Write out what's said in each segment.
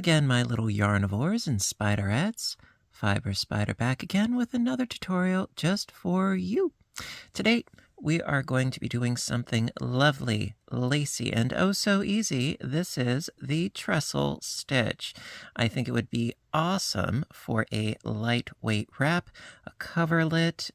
again, my little yarnivores and spiderettes. Fiber Spider back again with another tutorial just for you. Today, we are going to be doing something lovely, lacy, and oh so easy. This is the trestle stitch. I think it would be awesome for a lightweight wrap, a coverlet,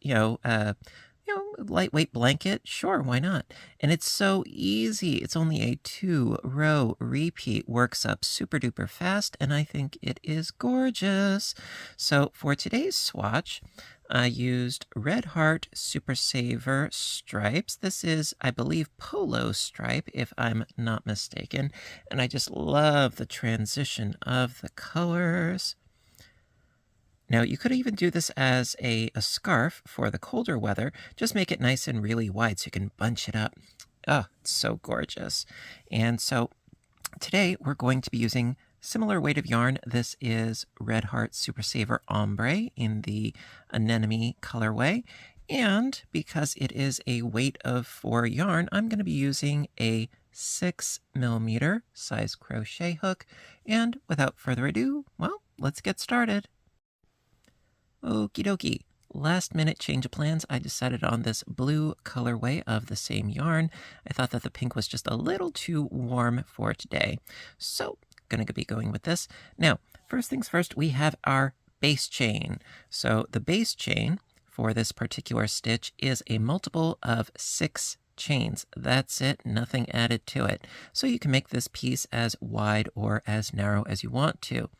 lightweight blanket. Sure, why not? And it's so easy. It's only a 2-row repeat, works up super duper fast, and I think it is gorgeous. So for today's swatch, I used Red Heart Super Saver stripes. This is, I believe, polo stripe, if I'm not mistaken. And I just love the transition of the colors. Now, you could even do this as a scarf for the colder weather. Just make it nice and really wide so you can bunch it up. Oh, it's so gorgeous. And so today we're going to be using similar weight of yarn. This is Red Heart Super Saver Ombre in the anemone colorway. And because it is a weight of 4 yarn, I'm going to be using a 6mm size crochet hook. And without further ado, well, let's get started. Okie dokie. Last minute change of plans. I decided on this blue colorway of the same yarn. I thought that the pink was just a little too warm for today. So, gonna be going with this. Now, first things first, we have our base chain. So the base chain for this particular stitch is a multiple of 6 chains. That's it, nothing added to it. So you can make this piece as wide or as narrow as you want to.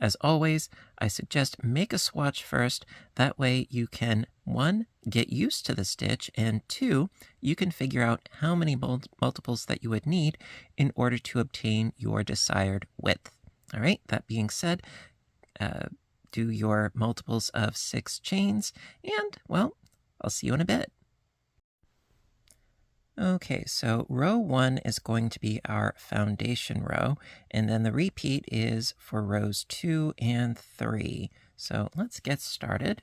As always, I suggest make a swatch first. That way you can, 1, get used to the stitch, and 2, you can figure out how many multiples that you would need in order to obtain your desired width. All right, that being said, do your multiples of 6 chains, and, well, I'll see you in a bit. Okay, so row 1 is going to be our foundation row, and then the repeat is for rows 2 and 3. So let's get started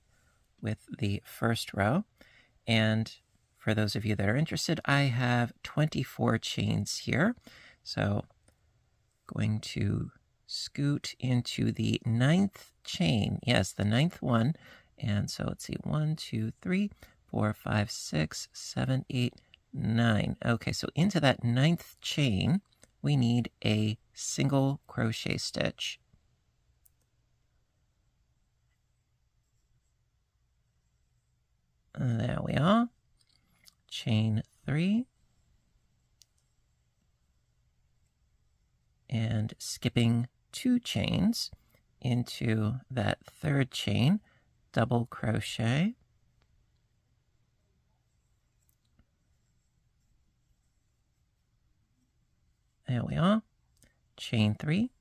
with the first row. And for those of you that are interested, I have 24 chains here. So going to scoot into the 9th chain. Yes, the 9th one. And so let's see, 1, 2, 3, 4, 5, 6, 7, 8, 9. Okay, so into that 9th chain, we need a single crochet stitch. There we are. Chain 3. And skipping 2 chains into that 3rd chain, double crochet. There we are. Chain 3.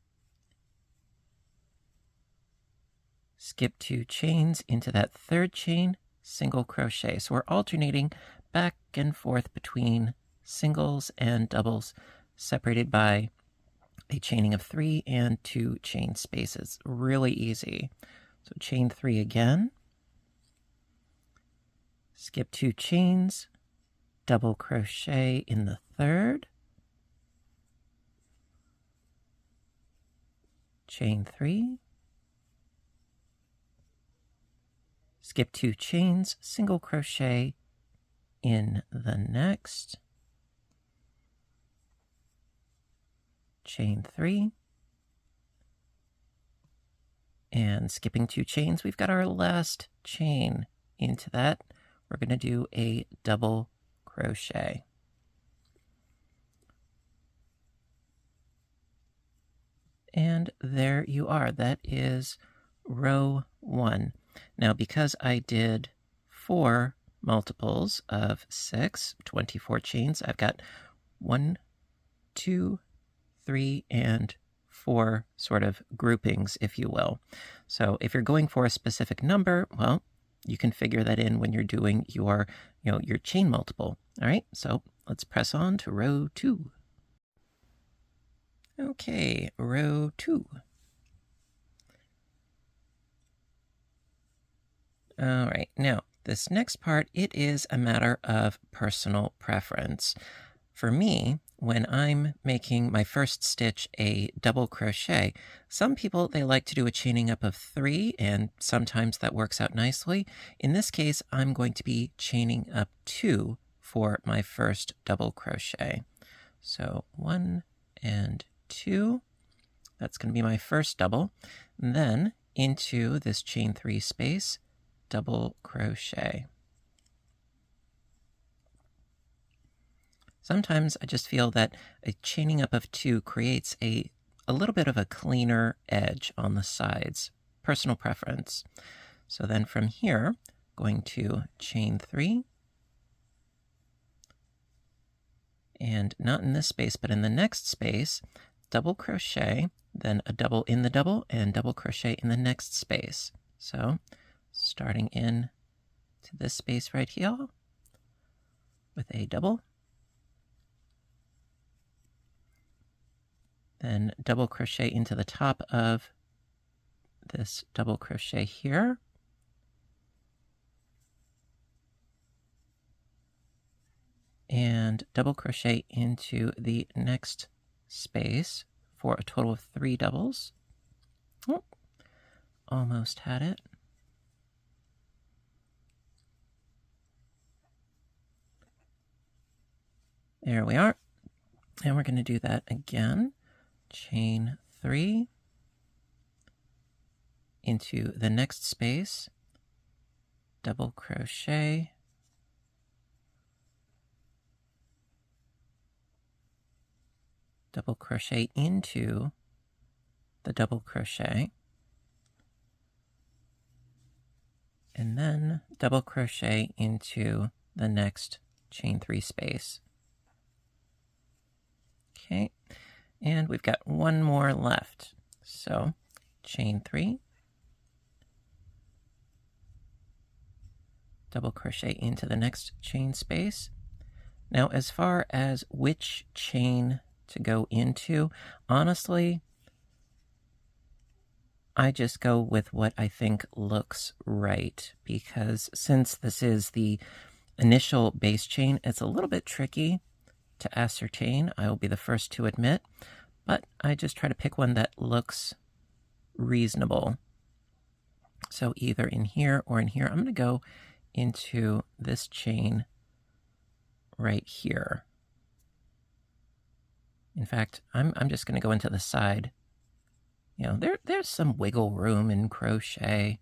Skip 2 chains into that 3rd chain, single crochet. So we're alternating back and forth between singles and doubles, separated by a chaining of 3 and 2 chain spaces. Really easy. So chain 3 again. Skip 2 chains, double crochet in the 3rd. Chain 3, skip 2 chains, single crochet in the next, chain 3, and skipping 2 chains, we've got our last chain into that. We're going to do a double crochet. And there you are. That is row 1. Now, because I did 4 multiples of 6, 24 chains, I've got 1, 2, 3, and 4 sort of groupings, if you will. So if you're going for a specific number, well, you can figure that in when you're doing your chain multiple. All right, so let's press on to row 2. Okay, row 2. All right, now this next part, it is a matter of personal preference. For me, when I'm making my first stitch a double crochet, some people, they like to do a chaining up of 3, and sometimes that works out nicely. In this case, I'm going to be chaining up 2 for my first double crochet. So 1 and 2, that's going to be my first double. And then into this chain 3 space, double crochet. Sometimes I just feel that a chaining up of 2 creates a little bit of a cleaner edge on the sides. Personal preference. So then from here, going to chain 3, and not in this space, but in the next space, double crochet, then a double in the double, and double crochet in the next space. So starting in to this space right here with a double, then double crochet into the top of this double crochet here, and double crochet into the next space for a total of 3 doubles. Oh, almost had it. There we are. And we're going to do that again. Chain 3 into the next space, double crochet, double crochet into the double crochet, and then double crochet into the next chain 3 space. Okay, and we've got one more left. So chain 3, double crochet into the next chain space. Now, as far as which chain to go into, honestly, I just go with what I think looks right, because since this is the initial base chain, it's a little bit tricky to ascertain, I will be the first to admit, but I just try to pick one that looks reasonable. So either in here or in here. I'm going to go into this chain right here. In fact, I'm just going to go into the side. You know, there's some wiggle room in crochet.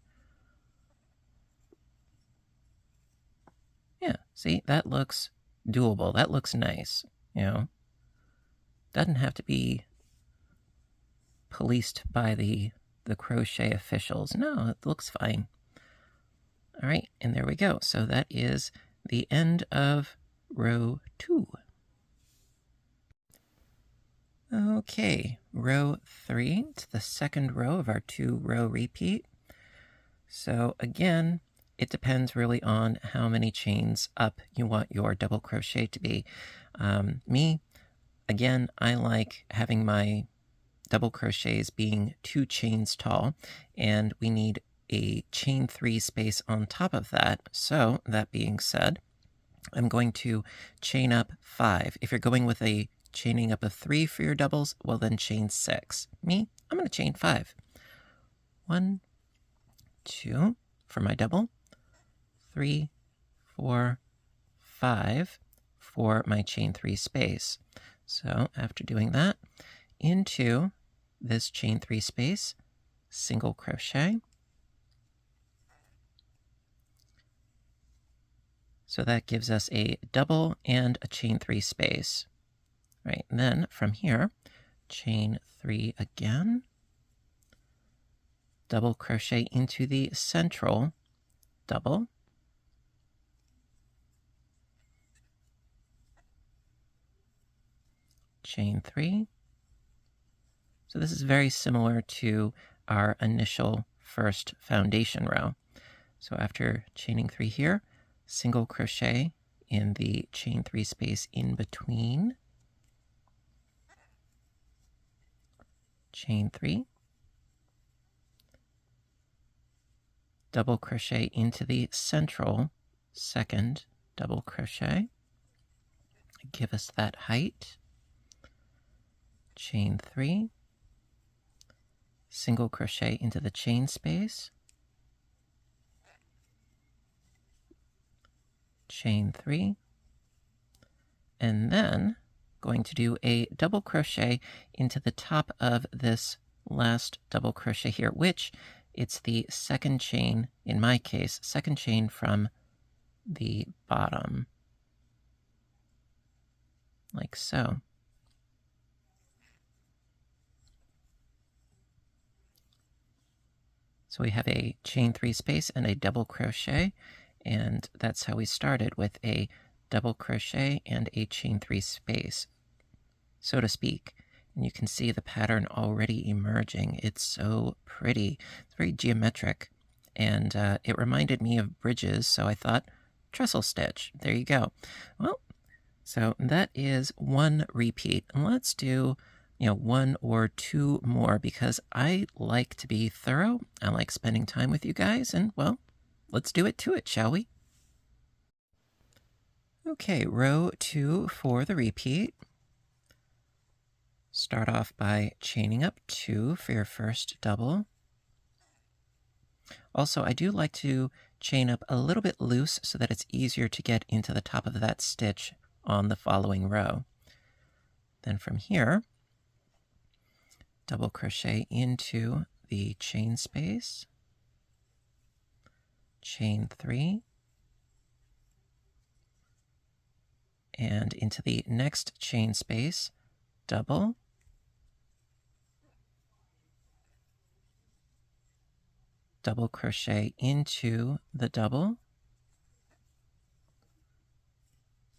Yeah, see, that looks doable. That looks nice, you know. Doesn't have to be policed by the crochet officials. No, it looks fine. All right, and there we go. So that is the end of row 2. Okay, row 3, it's the second row of our 2-row repeat. So again, it depends really on how many chains up you want your double crochet to be. Me, again, I like having my double crochets being 2 chains tall, and we need a chain 3 space on top of that. So that being said, I'm going to chain up 5. If you're going with a chaining up of 3 for your doubles, well then chain 6. Me, I'm going to chain 5. 1, 2 for my double, 3, 4, 5 for my chain 3 space. So after doing that, into this chain 3 space, single crochet. So that gives us a double and a chain 3 space. Right, and then from here, chain 3 again, double crochet into the central double, chain 3. So this is very similar to our initial first foundation row. So after chaining 3 here, single crochet in the chain 3 space in between, chain 3, double crochet into the central second double crochet, give us that height, chain 3, single crochet into the chain space, chain 3, and then going to do a double crochet into the top of this last double crochet here, which it's the second chain, in my case, second chain from the bottom, like so. So we have a chain 3 space and a double crochet, and that's how we started, with a double crochet and a chain 3 space, so to speak. And you can see the pattern already emerging. It's so pretty. It's very geometric, and it reminded me of bridges, so I thought, trestle stitch. There you go. Well, so that is one repeat. And let's do, one or two more, because I like to be thorough. I like spending time with you guys, and, well, let's do it to it, shall we? Okay, row 2 for the repeat. Start off by chaining up 2 for your first double. Also, I do like to chain up a little bit loose so that it's easier to get into the top of that stitch on the following row. Then from here, double crochet into the chain space, chain 3, and into the next chain space, double, double crochet into the double,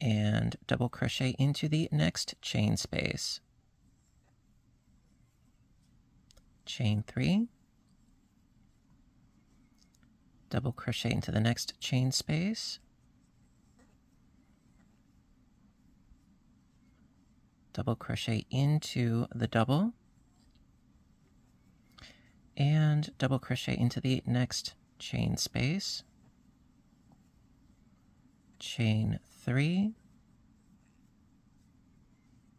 and double crochet into the next chain space, chain 3, double crochet into the next chain space, double crochet into the double, and double crochet into the next chain space, chain 3,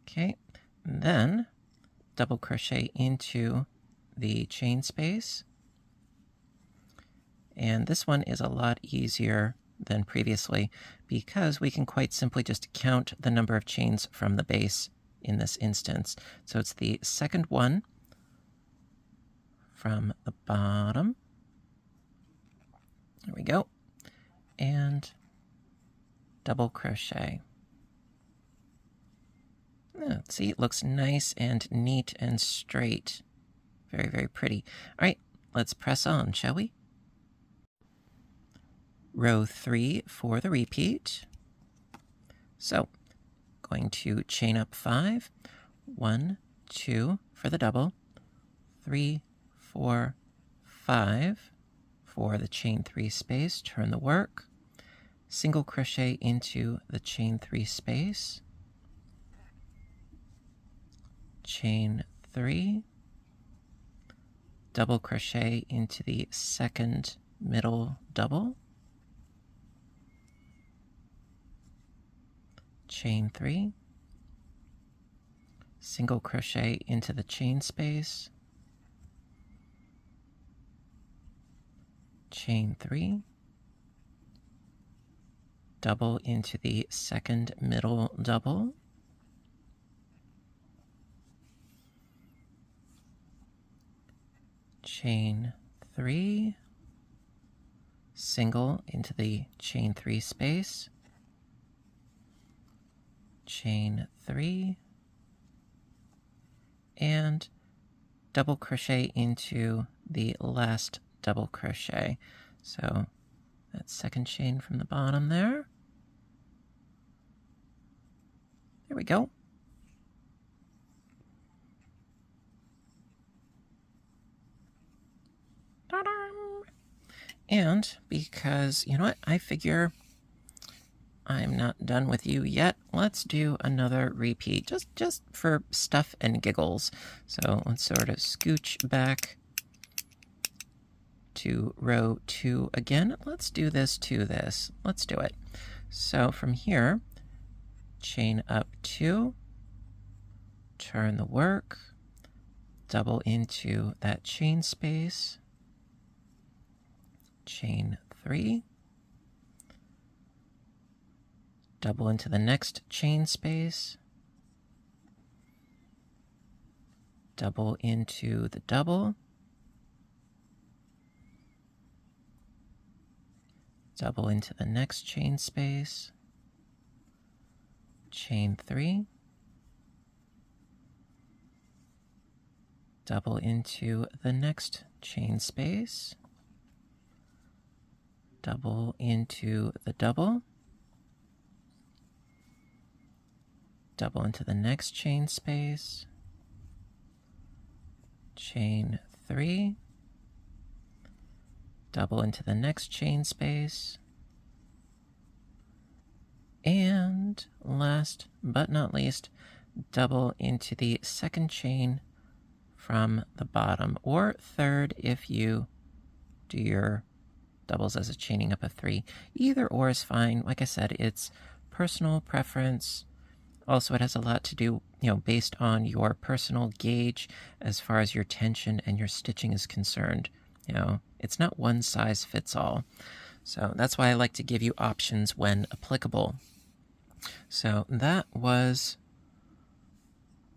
okay, then double crochet into the chain space, and this one is a lot easier than previously because we can quite simply just count the number of chains from the base in this instance. So it's the second one from the bottom. There we go. And double crochet. See, it looks nice and neat and straight. Very, very pretty. All right, let's press on, shall we? Row 3 for the repeat. So, going to chain up 5, 1, 2 for the double, 3, 4, 5 for the chain 3 space, turn the work, single crochet into the chain 3 space, chain 3, double crochet into the second middle double, chain 3, single crochet into the chain space, chain 3, double into the second middle double, chain 3, single into the chain 3 space, chain 3, and double crochet into the last double crochet. So that second chain from the bottom there. There we go. Ta-da! And because, you know what, I figure I'm not done with you yet. Let's do another repeat, just for stuff and giggles. So let's sort of scooch back to row 2 again. Let's do this to this. Let's do it. So from here, chain up 2, turn the work, double into that chain space, chain 3, double into the next chain space, double into the double, double into the next chain space, chain 3, double into the next chain space, double into the double, double into the next chain space, chain 3, double into the next chain space, and last but not least, double into the second chain from the bottom, or third if you do your doubles as a chaining up of 3. Either or is fine. Like I said, it's personal preference. Also, it has a lot to do, based on your personal gauge as far as your tension and your stitching is concerned. It's not one size fits all. So that's why I like to give you options when applicable. So that was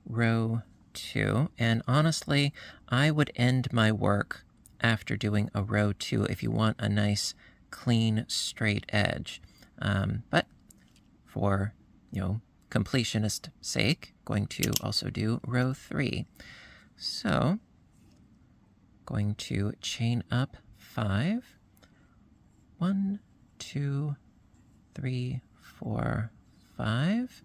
row 2, and honestly, I would end my work after doing a row 2 if you want a nice, clean, straight edge. But for, completionist sake, going to also do row 3. So, going to chain up 5. 1, 2, 3, 4, 5.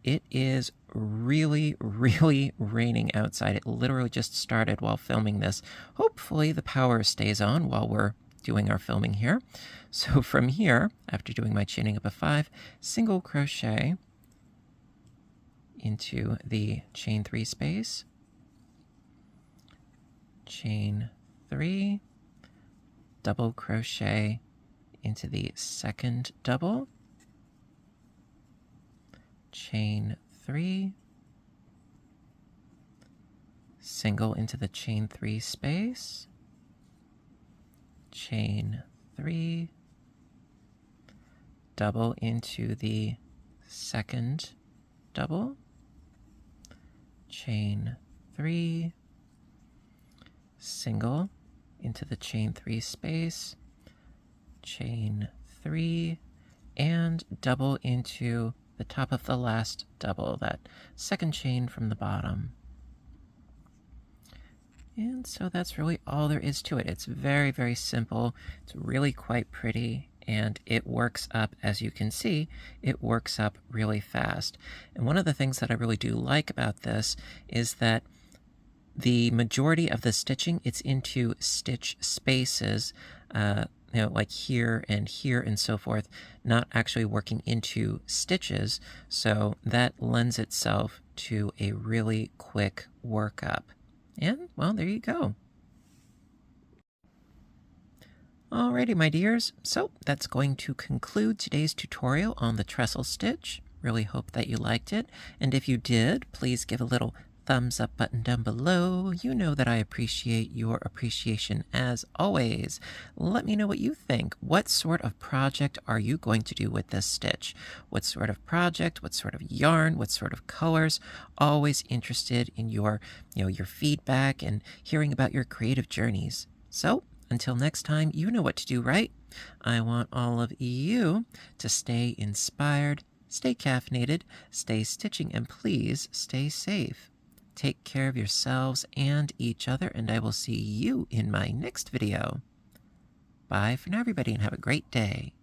It is really, really raining outside. It literally just started while filming this. Hopefully the power stays on while we're doing our filming here. So from here, after doing my chaining up of 5, single crochet into the chain 3 space, chain 3, double crochet into the second double, chain 3, single into the chain 3 space, chain 3, double into the second double, chain 3, single into the chain 3 space, chain 3, and double into the top of the last double, that second chain from the bottom. And so that's really all there is to it. It's very, very simple. It's really quite pretty, and it works up, as you can see, it works up really fast. And one of the things that I really do like about this is that the majority of the stitching, it's into stitch spaces, like here and so forth, not actually working into stitches. So that lends itself to a really quick workup. And, well, there you go. Alrighty, my dears. So that's going to conclude today's tutorial on the trestle stitch. Really hope that you liked it. And if you did, please give a little thumbs up button down below. You know that I appreciate your appreciation as always. Let me know what you think. What sort of project are you going to do with this stitch? What sort of project? What sort of yarn? What sort of colors? Always interested in your feedback and hearing about your creative journeys. So, until next time, you know what to do, right? I want all of you to stay inspired, stay caffeinated, stay stitching, and please stay safe. Take care of yourselves and each other, and I will see you in my next video. Bye for now, everybody, and have a great day.